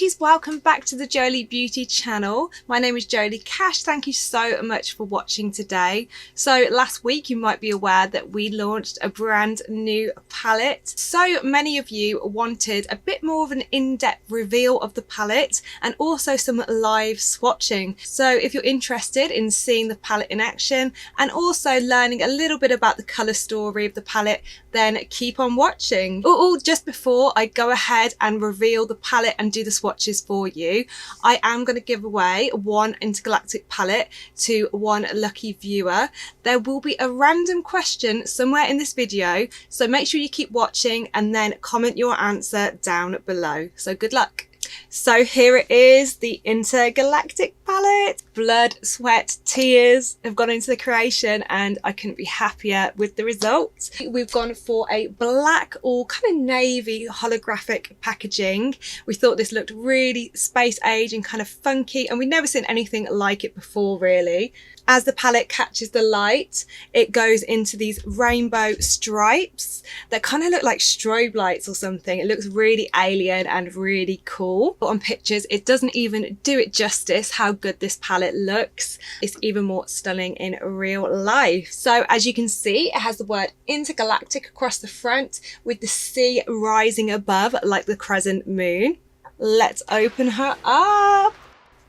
beauties, welcome back to the Jolie Beauty channel. My name is Jolie Cash. Thank you so much for watching today. So last week you might be aware that we launched a brand new palette. So many of you wanted a bit more of an in-depth reveal of the palette and also some live swatching. So if you're interested in seeing the palette in action and also learning a little bit about the colour story of the palette, then keep on watching. Just before I go ahead and reveal the palette and do the swatches for you, I am going to give away one Intergalactic palette to one lucky viewer. There will be a random question somewhere in this video, so make sure you keep watching and then comment your answer down below. So good luck. So here it is, the Intergalactic palette. Blood, sweat, tears have gone into the creation and I couldn't be happier with the result. We've gone for a black or kind of navy holographic packaging. We thought this looked really space age and kind of funky, and we'd never seen anything like it before really. As the palette catches the light, it goes into these rainbow stripes that kind of look like strobe lights or something. It looks really alien and really cool. But on pictures, it doesn't even do it justice how good this palette looks. It's even more stunning in real life. So as you can see, it has the word Intergalactic across the front with the sea rising above like the crescent moon. Let's open her up.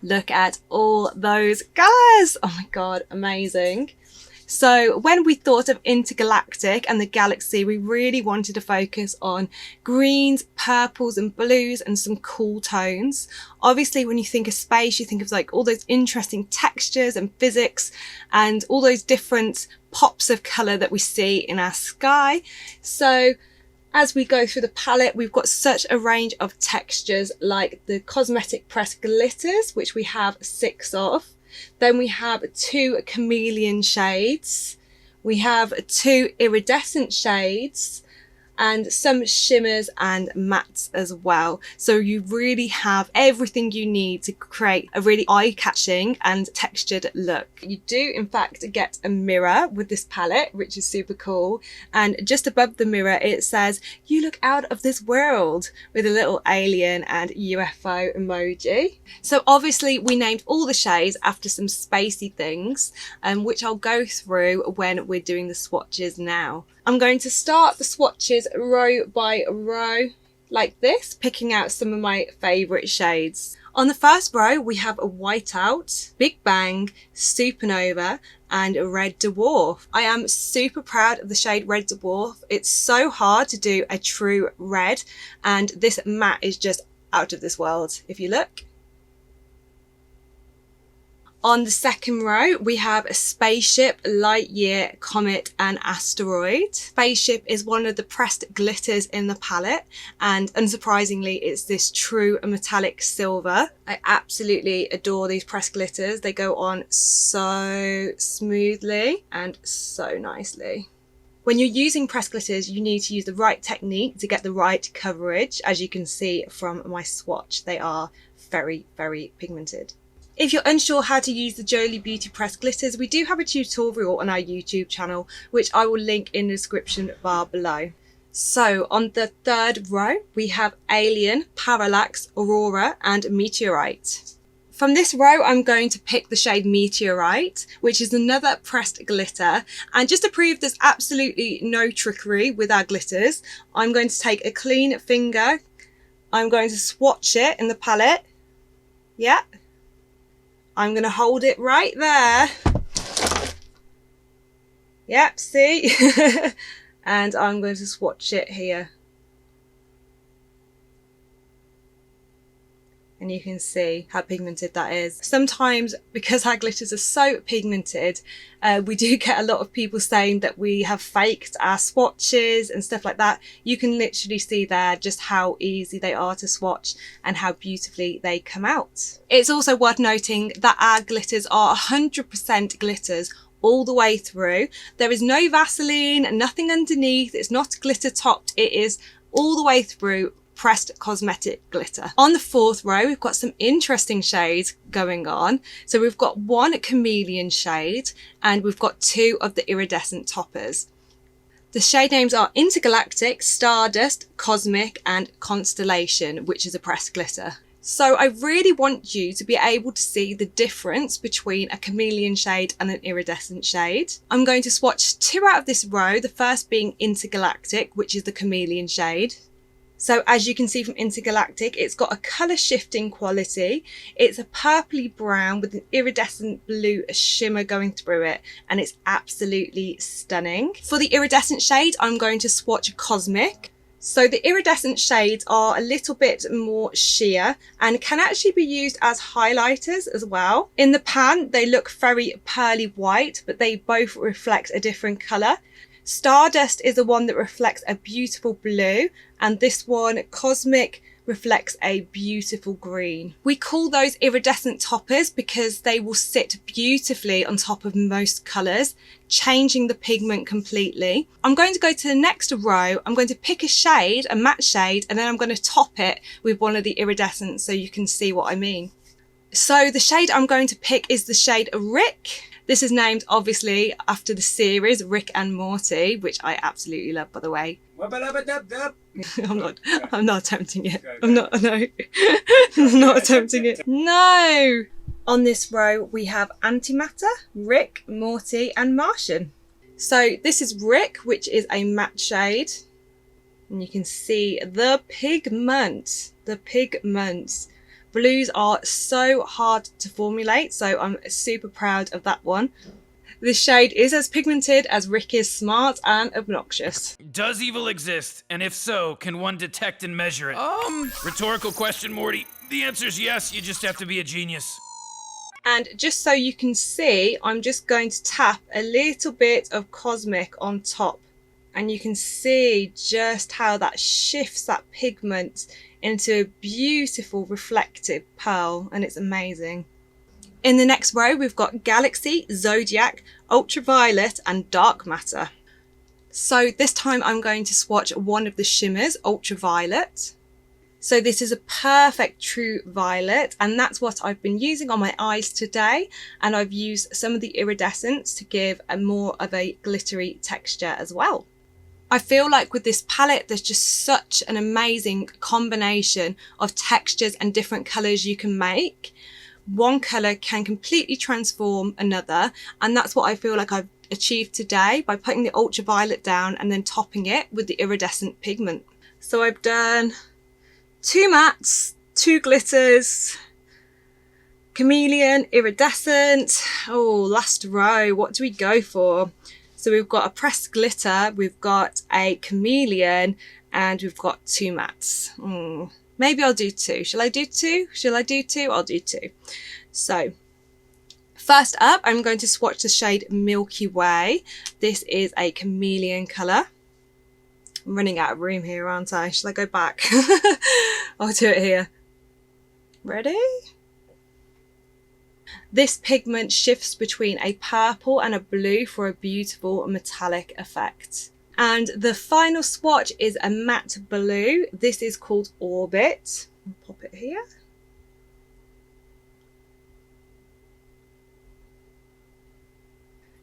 Look at all those colours. Oh my god, amazing. So when we thought of Intergalactic and the galaxy, we really wanted to focus on greens, purples and blues and some cool tones. Obviously, when you think of space, you think of like all those interesting textures and physics and all those different pops of colour that we see in our sky. So as we go through the palette, we've got such a range of textures like the cosmetic pressed glitters, which we have 6 of. Then we have 2 chameleon shades. We have 2 iridescent shades and some shimmers and mattes as well. So you really have everything you need to create a really eye-catching and textured look. You do in fact get a mirror with this palette, which is super cool. And just above the mirror, it says, "You look out of this world," with a little alien and UFO emoji. So obviously we named all the shades after some spacey things, which I'll go through when we're doing the swatches now. I'm going to start the swatches row by row like this, picking out some of my favourite shades. On the first row, we have a Whiteout, Big Bang, Supernova and Red Dwarf. I am super proud of the shade Red Dwarf. It's so hard to do a true red, and this matte is just out of this world if you look. On the second row, we have a Spaceship, Lightyear, Comet and Asteroid. Spaceship is one of the pressed glitters in the palette, and unsurprisingly it's this true metallic silver. I absolutely adore these pressed glitters. They go on so smoothly and so nicely. When you're using pressed glitters, you need to use the right technique to get the right coverage. As you can see from my swatch, they are very, very pigmented. If you're unsure how to use the Jolie Beauty pressed glitters, we do have a tutorial on our YouTube channel, which I will link in the description bar below. So on the third row, we have Alien, Parallax, Aurora and Meteorite. From this row, I'm going to pick the shade Meteorite, which is another pressed glitter. And just to prove there's absolutely no trickery with our glitters, I'm going to take a clean finger. I'm going to swatch it in the palette. Yeah. I'm going to hold it right there. Yep, see? And I'm going to swatch it here. And you can see how pigmented that is. Sometimes, because our glitters are so pigmented, we do get a lot of people saying that we have faked our swatches and stuff like that. You can literally see there just how easy they are to swatch and how beautifully they come out. It's also worth noting that our glitters are 100% glitters all the way through. There is no Vaseline, nothing underneath. It's not glitter topped. It is all the way through pressed cosmetic glitter. On the fourth row, we've got some interesting shades going on. So we've got 1 chameleon shade and we've got 2 of the iridescent toppers. The shade names are Intergalactic, Stardust, Cosmic and Constellation, which is a pressed glitter. So I really want you to be able to see the difference between a chameleon shade and an iridescent shade. I'm going to swatch 2 out of this row, the first being Intergalactic, which is the chameleon shade. So as you can see from Intergalactic, it's got a colour shifting quality. It's a purpley brown with an iridescent blue shimmer going through it, and it's absolutely stunning. For the iridescent shade, I'm going to swatch Cosmic. So the iridescent shades are a little bit more sheer and can actually be used as highlighters as well. In the pan, they look very pearly white, but they both reflect a different colour. Stardust is the one that reflects a beautiful blue, and this one, Cosmic, reflects a beautiful green. We call those iridescent toppers because they will sit beautifully on top of most colours, changing the pigment completely. I'm going to go to the next row. I'm going to pick a shade, a matte shade, and then I'm going to top it with one of the iridescents so you can see what I mean. So the shade I'm going to pick is the shade Rick. This is named obviously after the series Rick and Morty, which I absolutely love, by the way. I'm not attempting it. I'm not attempting it. No! On this row, we have Antimatter, Rick, Morty, and Martian. So this is Rick, which is a matte shade. And you can see the pigment. Blues are so hard to formulate, so I'm super proud of that one. This shade is as pigmented as Rick is smart and obnoxious. Does evil exist? And if so, can one detect and measure it? Rhetorical question, Morty. The answer's yes, you just have to be a genius. And just so you can see, I'm just going to tap a little bit of Cosmic on top. And you can see just how that shifts that pigment into a beautiful reflective pearl, and it's amazing. In the next row, we've got Galaxy, Zodiac, Ultraviolet, and Dark Matter. So this time I'm going to swatch one of the shimmers, Ultraviolet. So this is a perfect true violet, and that's what I've been using on my eyes today. And I've used some of the iridescents to give a more of a glittery texture as well. I feel like with this palette, there's just such an amazing combination of textures and different colours you can make. One colour can completely transform another, and that's what I feel like I've achieved today by putting the ultraviolet down and then topping it with the iridescent pigment. So I've done 2 mattes, 2 glitters, chameleon, iridescent. Oh, last row, what do we go for? So we've got a pressed glitter, we've got a chameleon, and we've got 2 mattes. Maybe I'll do 2. Shall I do 2? I'll do 2. So first up, I'm going to swatch the shade Milky Way. This is a chameleon colour. I'm running out of room here, aren't I? Shall I go back? I'll do it here. Ready? This pigment shifts between a purple and a blue for a beautiful metallic effect. And the final swatch is a matte blue. This is called Orbit. I'll pop it here.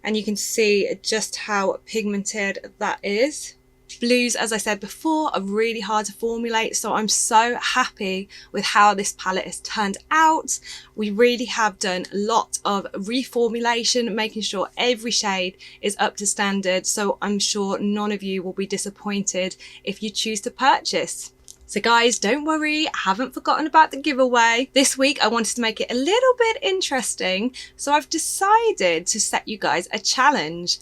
And you can see just how pigmented that is. Blues, as I said before, are really hard to formulate, so I'm so happy with how this palette has turned out. We really have done a lot of reformulation, making sure every shade is up to standard, so I'm sure none of you will be disappointed if you choose to purchase. So guys, don't worry, I haven't forgotten about the giveaway. This week I wanted to make it a little bit interesting, so I've decided to set you guys a challenge.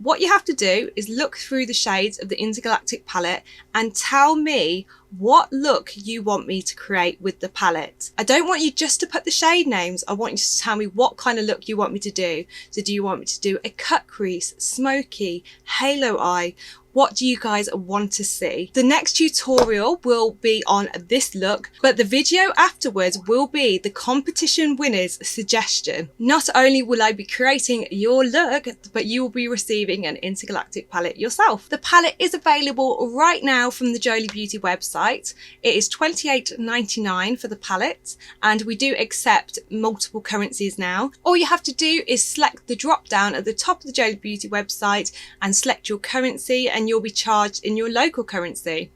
What you have to do is look through the shades of the Intergalactic palette and tell me what look you want me to create with the palette. I don't want you just to put the shade names, I want you to tell me what kind of look you want me to do. So do you want me to do a cut crease, smoky, halo eye? What do you guys want to see? The next tutorial will be on this look, but the video afterwards will be the competition winner's suggestion. Not only will I be creating your look, but you will be receiving an Intergalactic palette yourself. The palette is available right now from the Jolie Beauty website. It is $28.99 for the palette, and we do accept multiple currencies now. All you have to do is select the drop down at the top of the Jolie Beauty website and select your currency, and you'll be charged in your local currency.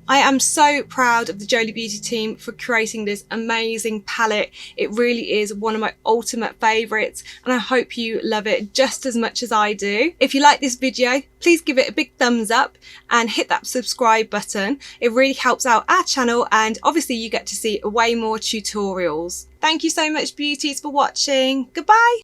I am so proud of the Jolie Beauty team for creating this amazing palette. It really is one of my ultimate favourites, and I hope you love it just as much as I do. If you like this video, please give it a big thumbs up and hit that subscribe button. It really helps out our channel, and obviously you get to see way more tutorials. Thank you so much, beauties, for watching. Goodbye.